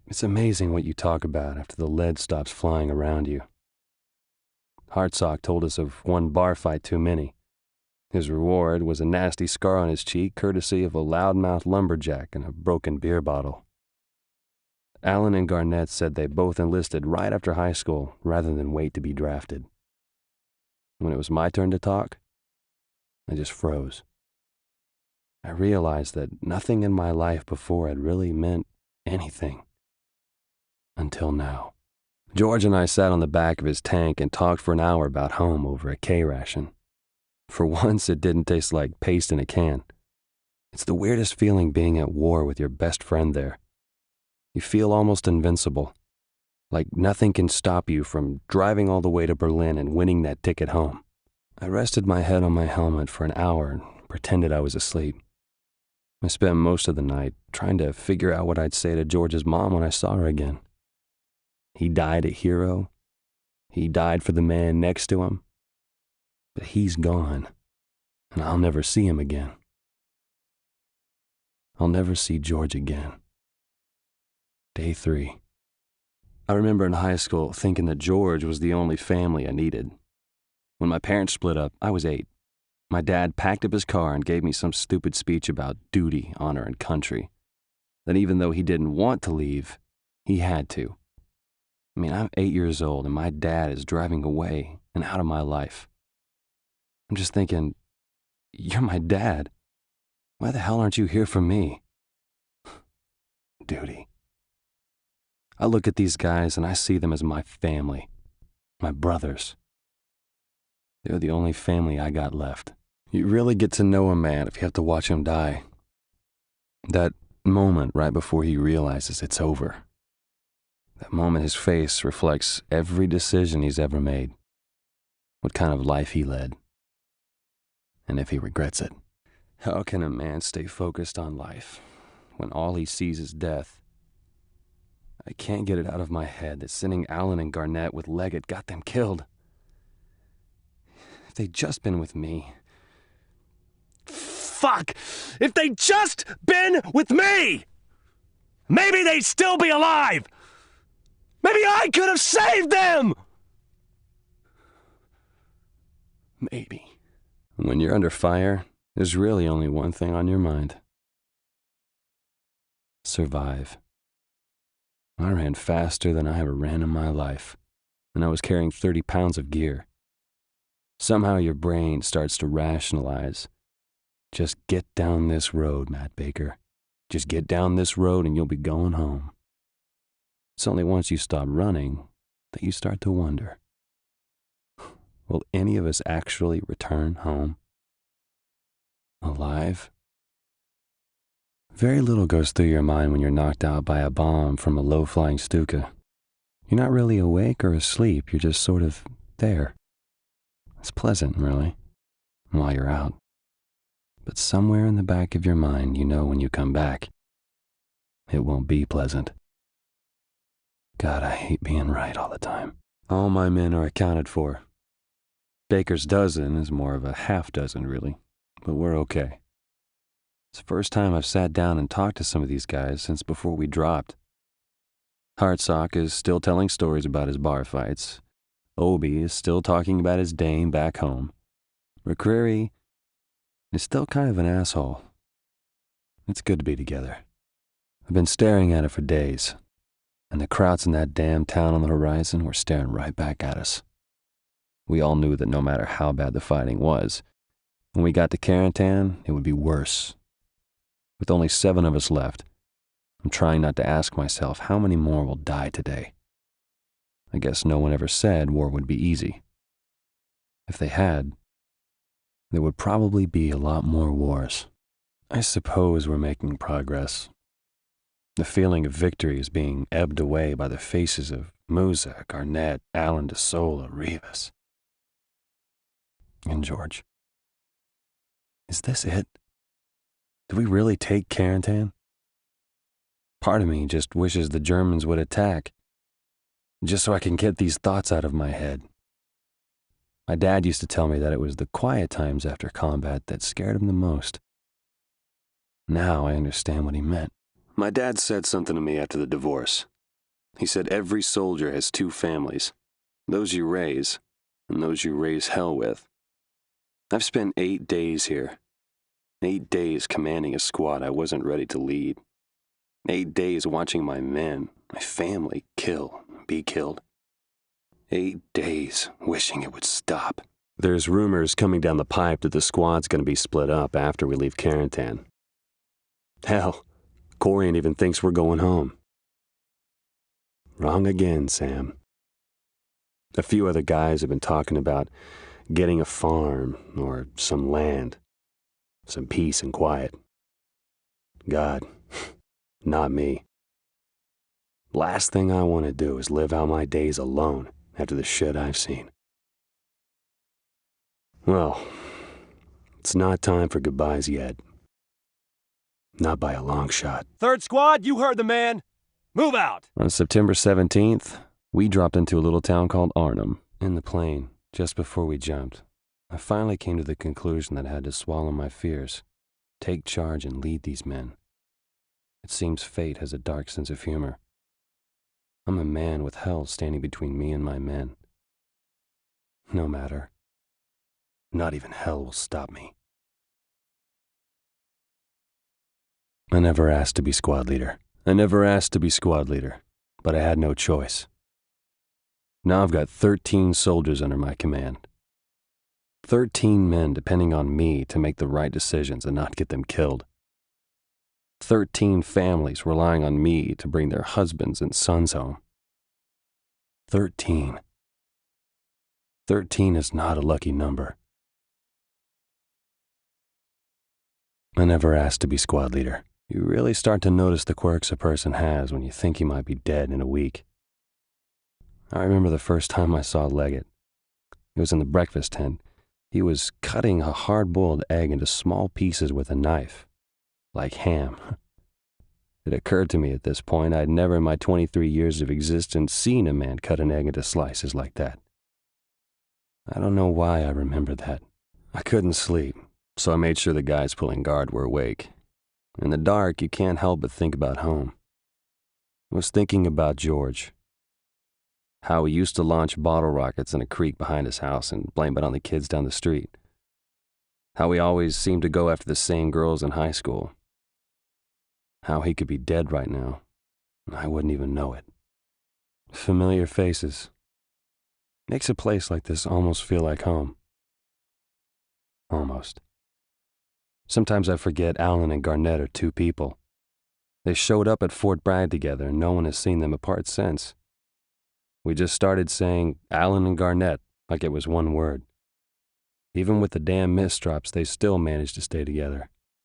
It's amazing what you talk about after the lead stops flying around you. Hartsock told us of one bar fight too many. His reward was a nasty scar on his cheek, courtesy of a loudmouth lumberjack and a broken beer bottle. Allen and Garnett said they both enlisted right after high school rather than wait to be drafted. When it was my turn to talk, I just froze. I realized that nothing in my life before had really meant anything. Until now. George and I sat on the back of his tank and talked for an hour about home over a K-ration. For once, it didn't taste like paste in a can. It's the weirdest feeling being at war with your best friend there. You feel almost invincible, like nothing can stop you from driving all the way to Berlin and winning that ticket home. I rested my head on my helmet for an hour and pretended I was asleep. I spent most of the night trying to figure out what I'd say to George's mom when I saw her again. He died a hero. He died for the man next to him. But he's gone, and I'll never see him again. I'll never see George again. Day 3. I remember in high school thinking that George was the only family I needed. When my parents split up, I was 8. My dad packed up his car and gave me some stupid speech about duty, honor, and country. That even though he didn't want to leave, he had to. I mean, I'm 8 years old and my dad is driving away and out of my life. I'm just thinking, you're my dad. Why the hell aren't you here for me? Duty. I look at these guys and I see them as my family, my brothers. They're the only family I got left. You really get to know a man if you have to watch him die. That moment right before he realizes it's over. That moment his face reflects every decision he's ever made, what kind of life he led, and if he regrets it. How can a man stay focused on life when all he sees is death? I can't get it out of my head that sending Allen and Garnett with Leggett got them killed. If they'd just been with me. Fuck! If they'd just been with me! Maybe they'd still be alive! Maybe I could have saved them! Maybe. When you're under fire, there's really only one thing on your mind. Survive. I ran faster than I ever ran in my life, and I was carrying 30 pounds of gear. Somehow your brain starts to rationalize. Just get down this road, Matt Baker. Just get down this road and you'll be going home. It's only once you stop running that you start to wonder, will any of us actually return home? Alive? Very little goes through your mind when you're knocked out by a bomb from a low-flying Stuka. You're not really awake or asleep, you're just sort of there. It's pleasant, really, while you're out. But somewhere in the back of your mind, you know when you come back, it won't be pleasant. God, I hate being right all the time. All my men are accounted for. Baker's dozen is more of a half dozen, really, but we're okay. It's the first time I've sat down and talked to some of these guys since before we dropped. Hartsock is still telling stories about his bar fights. Obi is still talking about his dame back home. McCreary is still kind of an asshole. It's good to be together. I've been staring at it for days, and the krauts in that damn town on the horizon were staring right back at us. We all knew that no matter how bad the fighting was, when we got to Carentan, it would be worse. With only 7 of us left, I'm trying not to ask myself how many more will die today. I guess no one ever said war would be easy. If they had, there would probably be a lot more wars. I suppose we're making progress. The feeling of victory is being ebbed away by the faces of Musa, Garnett, Allen, DeSola, Rivas, and George. Is this it? Do we really take Carentan? Part of me just wishes the Germans would attack, just so I can get these thoughts out of my head. My dad used to tell me that it was the quiet times after combat that scared him the most. Now I understand what he meant. My dad said something to me after the divorce. He said every soldier has two families, those you raise and those you raise hell with. I've spent 8 days here. 8 days commanding a squad I wasn't ready to lead. 8 days watching my men, my family, be killed. 8 days wishing it would stop. There's rumors coming down the pipe that the squad's going to be split up after we leave Carentan. Hell, Corian even thinks we're going home. Wrong again, Sam. A few other guys have been talking about getting a farm or some land, some peace and quiet. God, not me. Last thing I want to do is live out my days alone after the shit I've seen. Well, it's not time for goodbyes yet. Not by a long shot. Third squad, you heard the man. Move out! On September 17th, we dropped into a little town called Arnhem. In the plane, just before we jumped, I finally came to the conclusion that I had to swallow my fears, take charge and lead these men. It seems fate has a dark sense of humor. I'm a man with hell standing between me and my men. No matter. Not even hell will stop me. I never asked to be squad leader. But I had no choice. Now I've got 13 soldiers under my command. 13 men depending on me to make the right decisions and not get them killed. 13 families relying on me to bring their husbands and sons home. 13. 13 is not a lucky number. I never asked to be squad leader. You really start to notice the quirks a person has when you think he might be dead in a week. I remember the first time I saw Leggett. It was in the breakfast tent. He was cutting a hard-boiled egg into small pieces with a knife, like ham. It occurred to me at this point I'd never in my 23 years of existence seen a man cut an egg into slices like that. I don't know why I remember that. I couldn't sleep, so I made sure the guys pulling guard were awake. In the dark, you can't help but think about home. I was thinking about George. How he used to launch bottle rockets in a creek behind his house and blame it on the kids down the street. How he always seemed to go after the same girls in high school. How he could be dead right now, and I wouldn't even know it. Familiar faces. Makes a place like this almost feel like home. Almost. Sometimes I forget Alan and Garnett are two people. They showed up at Fort Bragg together and no one has seen them apart since. We just started saying Alan and Garnett like it was one word. Even with the damn misdrops, they still managed to stay together.